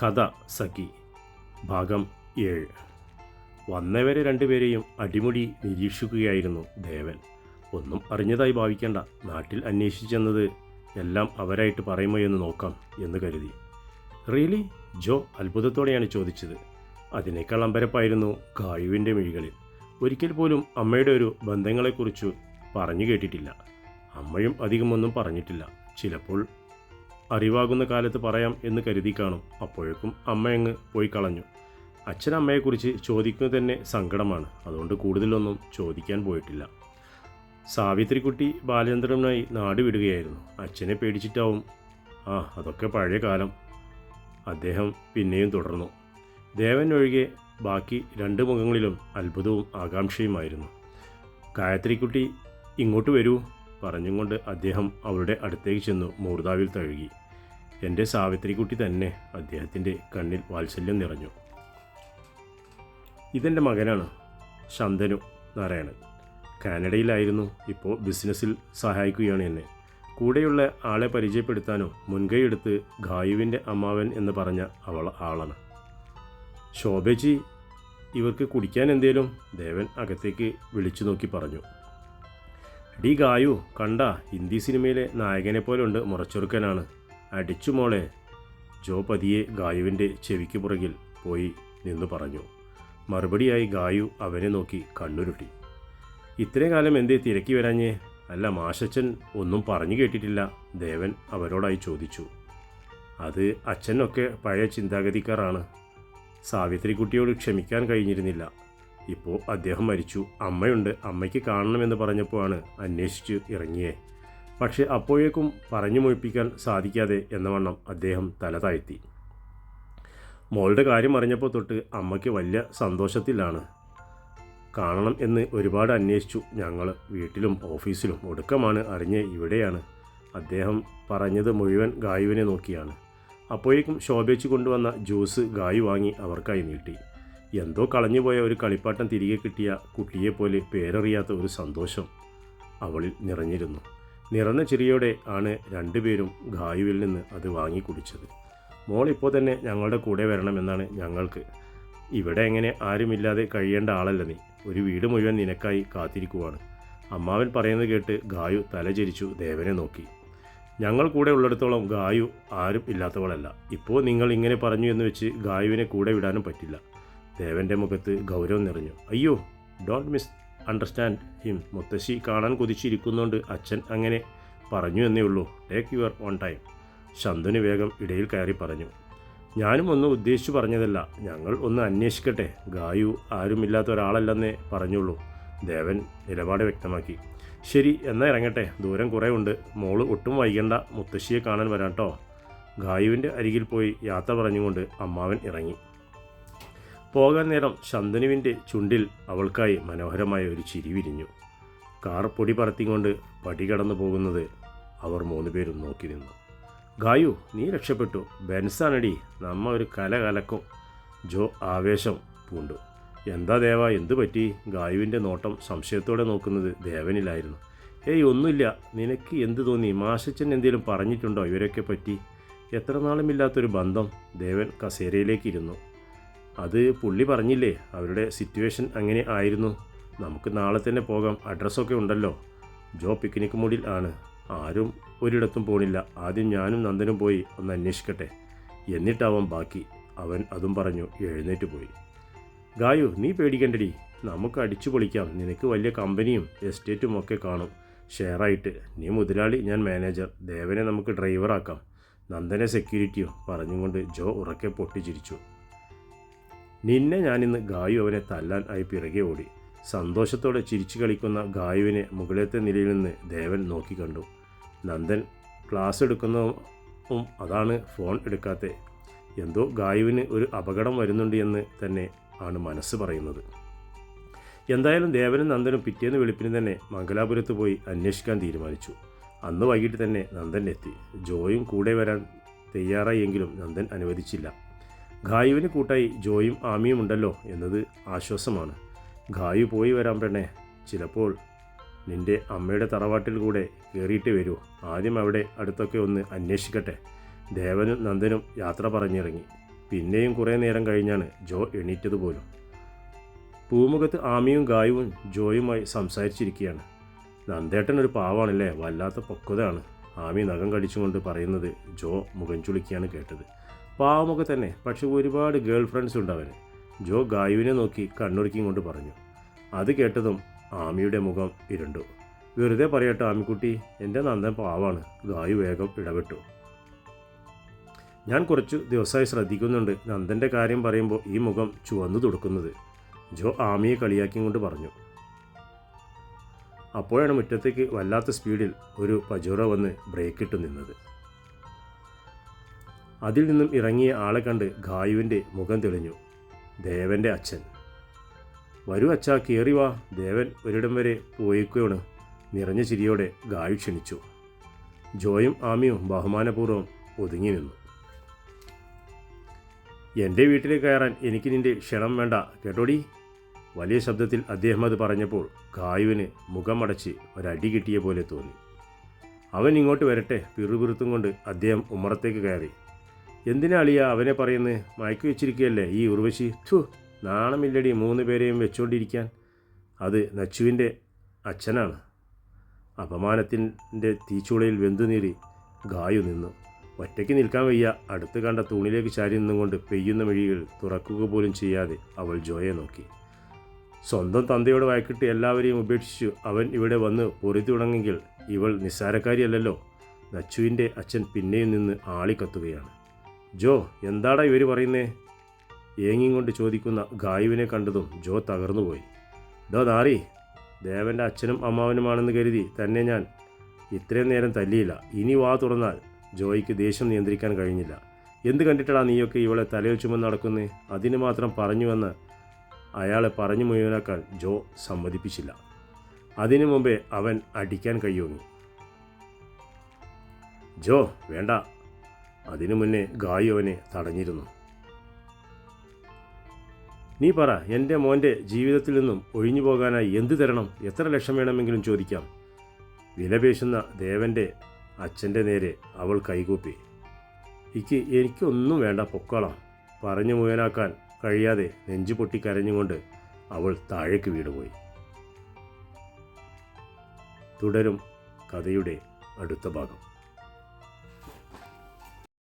കഥ സഖി ഭാഗം 7. വന്നവരെ രണ്ടുപേരെയും അടിമുടി നിരീക്ഷിക്കുകയായിരുന്നു ദേവൻ. ഒന്നും അറിഞ്ഞതായി ഭാവിക്കേണ്ട, നാട്ടിൽ അന്വേഷിച്ചെന്നത് എല്ലാം അവരായിട്ട് പറയുമോ എന്ന് നോക്കാം എന്ന് കരുതി. റിയലി? ജോ അത്ഭുതത്തോടെയാണ് ചോദിച്ചത്. അതിനേക്കാൾ അമ്പരപ്പായിരുന്നു ഗായുവിൻ്റെ മിഴികളിൽ. ഒരിക്കൽ പോലും അമ്മയുടെ ഒരു ബന്ധങ്ങളെക്കുറിച്ച് പറഞ്ഞു കേട്ടിട്ടില്ല. അമ്മയും അധികമൊന്നും പറഞ്ഞിട്ടില്ല. ചിലപ്പോൾ അറിവാകുന്ന കാലത്ത് പറയാം എന്ന് കരുതി കാണും. അപ്പോഴേക്കും അമ്മയങ്ങ് പോയി കളഞ്ഞു. അച്ഛൻ അമ്മയെക്കുറിച്ച് ചോദിക്കുന്നത് തന്നെ സങ്കടമാണ്. അതുകൊണ്ട് കൂടുതലൊന്നും ചോദിക്കാൻ പോയിട്ടില്ല. സാവിത്രിക്കുട്ടി ബാലചന്ദ്രനുമായി നാട് വിടുകയായിരുന്നു. അച്ഛനെ പേടിച്ചിട്ടാവും. അതൊക്കെ പഴയ കാലം. അദ്ദേഹം പിന്നെയും തുടർന്നു. ദേവൻ ഒഴികെ ബാക്കി രണ്ട് മുഖങ്ങളിലും അത്ഭുതവും ആകാംക്ഷയുമായിരുന്നു. ഗായത്രിക്കുട്ടി ഇങ്ങോട്ട് വരൂ പറഞ്ഞും കൊണ്ട് അദ്ദേഹം അവളുടെ അടുത്തേക്ക് ചെന്നു മൂർധാവിൽ തഴുകി. എൻ്റെ സാവിത്രിക്കുട്ടി തന്നെ. അദ്ദേഹത്തിൻ്റെ കണ്ണിൽ വാത്സല്യം നിറഞ്ഞു. ഇതെൻ്റെ മകനാണ്, ശന്തനു നാരായണൻ. കാനഡയിലായിരുന്നു. ഇപ്പോൾ ബിസിനസ്സിൽ സഹായിക്കുകയാണ് എന്നെ. കൂടെയുള്ള ആളെ പരിചയപ്പെടുത്താനോ മുൻകൈയെടുത്ത് ഗായുവിൻ്റെ അമ്മാവൻ എന്ന് പറഞ്ഞ ആളാണ്. ശോഭജി, ഇവർക്ക് കുടിക്കാൻ എന്തേലും? ദേവൻ അകത്തേക്ക് വിളിച്ചു നോക്കി പറഞ്ഞു. ഡി ഗായു, കണ്ട, ഹിന്ദി സിനിമയിലെ നായകനെ പോലുണ്ട്, മുറച്ചെറുക്കനാണ്. അടിച്ചു മോളെ. ജോ പതിയെ ഗായുവിൻ്റെ ചെവിക്ക് പുറകിൽ പോയി നിന്നു പറഞ്ഞു. മറുപടിയായി ഗായു അവനെ നോക്കി കണ്ണുരുട്ടി. ഇത്രയും കാലം എന്തേ തിരക്കി വരാഞ്ഞേ? അല്ല, മാഷച്ചൻ ഒന്നും പറഞ്ഞു കേട്ടിട്ടില്ല, ദേവൻ അവരോടായി ചോദിച്ചു. അത് അച്ഛനൊക്കെ പഴയ ചിന്താഗതിക്കാരാണ്. സാവിത്രിക്കുട്ടിയോട് ക്ഷമിക്കാൻ കഴിഞ്ഞിരുന്നില്ല. ഇപ്പോൾ അദ്ദേഹം മരിച്ചു. അമ്മയുണ്ട്. അമ്മയ്ക്ക് കാണണമെന്ന് പറഞ്ഞപ്പോഴാണ് അന്വേഷിച്ച് ഇറങ്ങിയേ. പക്ഷേ അപ്പോഴേക്കും പറഞ്ഞു മുഴിപ്പിക്കാൻ സാധിക്കാതെ എന്നവണ്ണം അദ്ദേഹം തല താഴ്ത്തി. മോളുടെ കാര്യം അറിഞ്ഞപ്പോൾ തൊട്ട് അമ്മയ്ക്ക് വലിയ സന്തോഷത്തിലാണ്. കാണണം എന്ന് ഒരുപാട് അന്വേഷിച്ചു ഞങ്ങൾ, വീട്ടിലും ഓഫീസിലും. ഒടുക്കമാണ് അറിഞ്ഞ് ഇവിടെയാണ്. അദ്ദേഹം പറഞ്ഞത് മുഴുവൻ ഗായുവിനെ നോക്കിയാണ്. അപ്പോഴേക്കും ശോഭിച്ച് കൊണ്ടുവന്ന ജ്യൂസ് ഗായു വാങ്ങി അവർക്കായി നീട്ടി. എന്തോ കളഞ്ഞുപോയ ഒരു കളിപ്പാട്ടം തിരികെ കിട്ടിയ കുട്ടിയെപ്പോലെ പേരറിയാത്ത ഒരു സന്തോഷം അവളിൽ നിറഞ്ഞിരുന്നു. നിറഞ്ഞ ചിരിയോടെ ആണ് രണ്ടുപേരും ഗായുവിൽ നിന്ന് അത് വാങ്ങി കുടിച്ചത്. മോൾ ഇപ്പോൾ തന്നെ ഞങ്ങളുടെ കൂടെ വരണമെന്നാണ് ഞങ്ങൾക്ക്. ഇവിടെ എങ്ങനെ ആരുമില്ലാതെ കഴിയേണ്ട ആളല്ല നീ. ഒരു വീട് മുഴുവൻ നിനക്കായി കാത്തിരിക്കുവാണ്. അമ്മാവൻ പറയുന്നത് കേട്ട് ഗായു തലചരിച്ചു ദേവനെ നോക്കി. ഞങ്ങൾ കൂടെ ഉള്ളിടത്തോളം ഗായു ആരും ഇല്ലാത്തവളല്ല. ഇപ്പോൾ നിങ്ങൾ ഇങ്ങനെ പറഞ്ഞു എന്ന് വെച്ച് ഗായുവിനെ കൂടെ വിടാനും പറ്റില്ല. ദേവൻ്റെ മുഖത്ത് ഗൗരവം നിറഞ്ഞു. അയ്യോ, ഡോണ്ട് മിസ് അണ്ടർസ്റ്റാൻഡ് ഹിം. മുത്തശ്ശി കാണാൻ കൊതിച്ചിരിക്കുന്നുണ്ട്. അച്ഛൻ അങ്ങനെ പറഞ്ഞു എന്നേ ഉള്ളൂ. Take your own time. Shantanu വേഗം ഇടയിൽ കയറി പറഞ്ഞു. ഞാനും ഒന്നും ഉദ്ദേശിച്ചു പറഞ്ഞതല്ല. ഞങ്ങൾ ഒന്ന് അന്വേഷിക്കട്ടെ. ഗായു ആരുമില്ലാത്ത ഒരാളല്ലെന്നേ പറഞ്ഞുള്ളൂ. ദേവൻ നിലപാട് വ്യക്തമാക്കി. ശരി, എന്നാൽ ഇറങ്ങട്ടെ. ദൂരം കുറേ ഉണ്ട്. മോള് ഒട്ടും വൈകണ്ട. മുത്തശ്ശിയെ കാണാൻ വരാം കേട്ടോ. ഗായുവിൻ്റെ അരികിൽ പോയി യാത്ര പറഞ്ഞുകൊണ്ട് അമ്മാവൻ ഇറങ്ങി. പോകാൻ നേരം ശന്തനുവിൻ്റെ ചുണ്ടിൽ അവൾക്കായി മനോഹരമായ ഒരു ചിരി വിരിഞ്ഞു. കാർ പൊടി പറത്തിക്കൊണ്ട് പടി കടന്നു പോകുന്നത് അവർ മൂന്നുപേരും നോക്കി നിന്നു. ഗായു, നീ രക്ഷപ്പെട്ടു. ബെൻസാണടി, നമ്മ ഒരു കല കലക്കും. ജോ ആവേശം പൂണ്ടു. എന്താ ദേവ, എന്തു പറ്റി? ഗായുവിൻ്റെ നോട്ടം സംശയത്തോടെ നോക്കുന്നത് ദേവനിലായിരുന്നു. ഏയ് ഒന്നുമില്ല. നിനക്ക് എന്ത് തോന്നി? മാഷച്ചൻ എന്തെങ്കിലും പറഞ്ഞിട്ടുണ്ടോ ഇവരൊക്കെ പറ്റി? എത്ര നാളുമില്ലാത്തൊരു ബന്ധം. ദേവൻ കസേരയിലേക്ക് ഇരുന്നു. അത് പുള്ളി പറഞ്ഞില്ലേ, അവരുടെ സിറ്റുവേഷൻ അങ്ങനെ ആയിരുന്നു. നമുക്ക് നാളെ തന്നെ പോകാം. അഡ്രസ്സൊക്കെ ഉണ്ടല്ലോ. ജോ പിക്നിക് മൂഡിൽ ആണ്. ആരും ഒരിടത്തും പോണില്ല. ആദ്യം ഞാനും നന്ദനും പോയി ഒന്ന് അന്വേഷിക്കട്ടെ, എന്നിട്ടാവാം ബാക്കി. അവൻ അതും പറഞ്ഞു എഴുന്നേറ്റ് പോയി. ഗായു, നീ പേടിക്കണ്ടടി. നമുക്ക് അടിച്ചു പൊളിക്കാം. നിനക്ക് വലിയ കമ്പനിയും എസ്റ്റേറ്റും ഒക്കെ കാണും ഷെയറായിട്ട്. നീ മുതലാളി, ഞാൻ മാനേജർ. ദേവനെ നമുക്ക് ഡ്രൈവറാക്കാം, നന്ദനെ സെക്യൂരിറ്റിയോ പറഞ്ഞുകൊണ്ട് ജോ ഉറക്കെ പൊട്ടിച്ചിരിച്ചു. നിന്നെ ഞാനിന്ന്. ഗായു അവനെ തല്ലാൻ ആയി പിറകെ ഓടി. സന്തോഷത്തോടെ ചിരിച്ചു കളിക്കുന്ന ഗായുവിനെ മുകളിലത്തെ നിലയിൽ നിന്ന് ദേവൻ നോക്കിക്കണ്ടു. നന്ദൻ ക്ലാസ് എടുക്കുന്നതും അതാണ് ഫോൺ എടുക്കാത്ത. എന്തോ ഗായുവിന് ഒരു അപകടം വരുന്നുണ്ട് എന്ന് തന്നെ ആണ് മനസ്സ് പറയുന്നത്. എന്തായാലും ദേവനും നന്ദനും പിറ്റേന്ന് വെളുപ്പിന് തന്നെ മംഗലാപുരത്ത് പോയി അന്വേഷിക്കാൻ തീരുമാനിച്ചു. അന്ന് വൈകിട്ട് തന്നെ നന്ദൻ എത്തി. ജോയും കൂടെ വരാൻ തയ്യാറായെങ്കിലും നന്ദൻ അനുവദിച്ചില്ല. ഗായുവിന് കൂട്ടായി ജോയും ആമിയും ഉണ്ടല്ലോ എന്നത് ആശ്വാസമാണ്. ഗായു പോയി വരാം പെണ്ണേ. ചിലപ്പോൾ നിൻ്റെ അമ്മയുടെ തറവാട്ടിൽ കൂടെ കയറിയിട്ട് വരൂ. ആദ്യം അവിടെ അടുത്തൊക്കെ ഒന്ന് അന്വേഷിക്കട്ടെ. ദേവനും നന്ദനും യാത്ര പറഞ്ഞിറങ്ങി. പിന്നെയും കുറേ നേരം കഴിഞ്ഞാണ് ജോ എണീറ്റത് പോലും. പൂമുഖത്ത് ആമിയും ഗായുവും ജോയുമായി സംസാരിച്ചിരിക്കുകയാണ്. നന്ദേട്ടൻ ഒരു പാവാണല്ലേ, വല്ലാത്ത പക്വതയാണ്. ആമി നഖം കടിച്ചുകൊണ്ട് പറയുന്നത് ജോ മുഖം ചുളിക്കുകയാണ് കേട്ടത്. പാവമൊക്കെ തന്നെ, പക്ഷെ ഒരുപാട് ഗേൾ ഫ്രണ്ട്സ് ഉണ്ട് അവന്. ജോ ഗായുവിനെ നോക്കി കണ്ണുറുക്കിയും കൊണ്ട് പറഞ്ഞു. അത് കേട്ടതും ആമിയുടെ മുഖം ഇരുണ്ടു. വെറുതെ പറയട്ടെ ആമിക്കുട്ടി, എൻ്റെ നന്ദൻ പാവാണ്. ഗായു വേഗം ഇടപെട്ടു. ഞാൻ കുറച്ചു ദിവസമായി ശ്രദ്ധിക്കുന്നുണ്ട് നന്ദൻ്റെ കാര്യം പറയുമ്പോൾ ഈ മുഖം ചുവന്നു തുടുക്കുന്നത്. ജോ ആമിയെ കളിയാക്കിയും കൊണ്ട് പറഞ്ഞു. അപ്പോഴാണ് മുറ്റത്തേക്ക് വല്ലാത്ത സ്പീഡിൽ ഒരു പജോറ വന്ന് ബ്രേക്കിട്ട് നിന്നത്. അതിൽ നിന്നും ഇറങ്ങിയ ആളെ കണ്ട് ഗായുവിൻ്റെ മുഖം തെളിഞ്ഞു. ദേവൻ്റെ അച്ഛൻ. വരൂ അച്ഛാ, കയറി വാ. ദേവൻ ഒരിടം വരെ പോയിക്കുകയാണ്. നിറഞ്ഞ ചിരിയോടെ ഗായു ക്ഷണിച്ചു. ജോയും ആമിയും ബഹുമാനപൂർവ്വം ഒതുങ്ങി നിന്നു. എൻ്റെ വീട്ടിലേക്ക് കയറാൻ എനിക്ക് നിൻ്റെ ക്ഷണം വേണ്ട കേട്ടോടി. വലിയ ശബ്ദത്തിൽ അദ്ദേഹം അത് പറഞ്ഞപ്പോൾ ഗായുവിന് മുഖം അടച്ച് ഒരടി കിട്ടിയ പോലെ തോന്നി. അവൻ ഇങ്ങോട്ട് വരട്ടെ. പിറുപിറുത്തും കൊണ്ട് അദ്ദേഹം ഉമ്മറത്തേക്ക് കയറി. എന്തിനാ അളിയ അവനെ പറയുന്നത്? മയക്കി വെച്ചിരിക്കുകയല്ലേ ഈ ഉർവശി. നാണമില്ലടി 3 പേരെയും വെച്ചുകൊണ്ടിരിക്കാൻ. അത് നച്ചുവിൻ്റെ അച്ഛനാണ്. അപമാനത്തിൻ്റെ തീച്ചൂളയിൽ വെന്തുനീറി ഗായു നിന്നു. ഒറ്റയ്ക്ക് നിൽക്കാൻ വയ്യ. അടുത്ത് കണ്ട തൂണിലേക്ക് ചാരി നിന്നുകൊണ്ട് പെയ്യുന്ന മിഴികൾ തുറക്കുക പോലും ചെയ്യാതെ അവൾ ജോയെ നോക്കി. സ്വന്തം തന്തയോട് വഴക്കിട്ട് എല്ലാവരെയും ഉപേക്ഷിച്ചു അവൻ ഇവിടെ വന്ന് പൊറുതിയുടങ്ങെങ്കിൽ ഇവൾ നിസ്സാരക്കാരിയല്ലല്ലോ. നച്ചുവിൻ്റെ അച്ഛൻ പിന്നെയും നിന്ന് ആളിക്കത്തുകയാണ്. ജോ, എന്താടാ ഇവർ പറയുന്നേ? ഏങ്ങിക്കൊണ്ട് ചോദിക്കുന്ന ഗായുവിനെ കണ്ടതും ജോ തകർന്നുപോയി. നാറി, ദേവൻ്റെ അച്ഛനും അമ്മാവനുമാണെന്ന് കരുതി തന്നെ ഞാൻ ഇത്രയും നേരം തല്ലിയില്ല. ഇനി വാ തുറന്നാൽ ജോയ്ക്ക് ദേഷ്യം നിയന്ത്രിക്കാൻ കഴിഞ്ഞില്ല. എന്ത് കണ്ടിട്ടടാ നീയൊക്കെ ഇവളെ തലയിൽ ചുമന്ന് നടക്കുന്നേ? അതിന് മാത്രം പറഞ്ഞുവെന്ന് അയാളെ പറഞ്ഞു മുഴുവനാക്കാൻ ജോ സമ്മതിപ്പിച്ചില്ല. അതിനു മുമ്പേ അവൻ അടിക്കാൻ കൈയോങ്ങി. ജോ വേണ്ട. അതിനു മുന്നേ ഗായു അവനെ തടഞ്ഞിരുന്നു. നീ പറ, എൻ്റെ മോൻ്റെ ജീവിതത്തിൽ നിന്നും ഒഴിഞ്ഞു പോകാനായി എന്തു തരണം? എത്ര ലക്ഷം വേണമെങ്കിലും ചോദിക്കാം. വിലപേശുന്ന ദേവൻ്റെ അച്ഛൻ്റെ നേരെ അവൾ കൈകൂപ്പി. എനിക്കൊന്നും വേണ്ട, പൊക്കോളാം. പറഞ്ഞു മുഴുവനാക്കാൻ കഴിയാതെ നെഞ്ചു പൊട്ടി കരഞ്ഞുകൊണ്ട് അവൾ താഴേക്ക് വീണുപോയി. തുടരും കഥയുടെ അടുത്ത ഭാഗം.